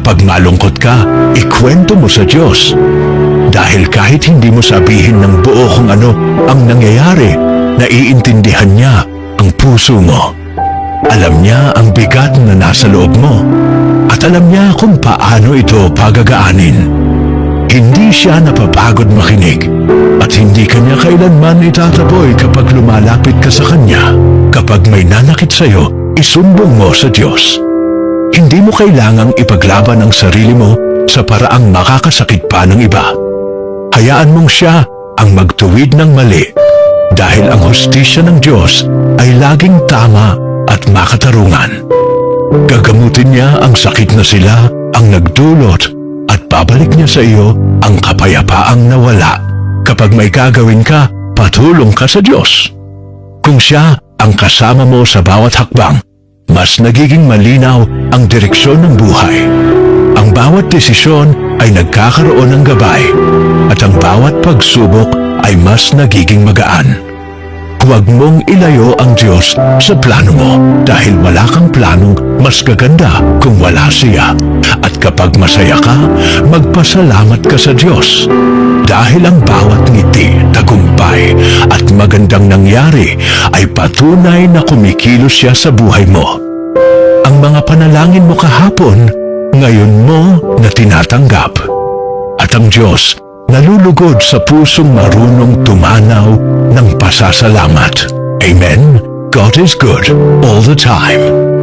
Kapag malungkot ka, ikwento mo sa Diyos. Dahil kahit hindi mo sabihin ng buo kung ano ang nangyayari, naiintindihan niya ang puso mo. Alam niya ang bigat na nasa loob mo. At alam niya kung paano ito pagagaanin. Hindi siya napapagod makinig. At hindi kanya kailanman itataboy kapag lumalapit ka sa kanya. Kapag may nanakit sa'yo, isumbong mo sa Diyos. Hindi mo kailangang ipaglaban ang sarili mo sa paraang makakasakit pa ng iba. Hayaan mong siya ang magtuwid ng mali dahil ang hustisya ng Diyos ay laging tama at makatarungan. Gagamutin niya ang sakit na sila ang nagdulot at babalik niya sa iyo ang kapayapaang nawala. Kapag may gagawin ka, patulong ka sa Diyos. Kung siya ang kasama mo sa bawat hakbang, mas nagiging malinaw ang direksyon ng buhay. Ang bawat desisyon ay nagkakaroon ng gabay at ang bawat pagsubok ay mas nagiging magaan. Huwag mong ilayo ang Diyos sa plano mo dahil wala kang planong mas gaganda kung wala siya. At kapag masaya ka, magpasalamat ka sa Diyos. Dahil ang bawat ngiti, tagumpay at magandang nangyari ay patunay na kumikilos siya sa buhay mo. Ang mga panalangin mo kahapon, ngayon mo na tinatanggap. At ang Diyos nalulugod sa pusong marunong tumanaw ng pasasalamat. Amen? God is good all the time.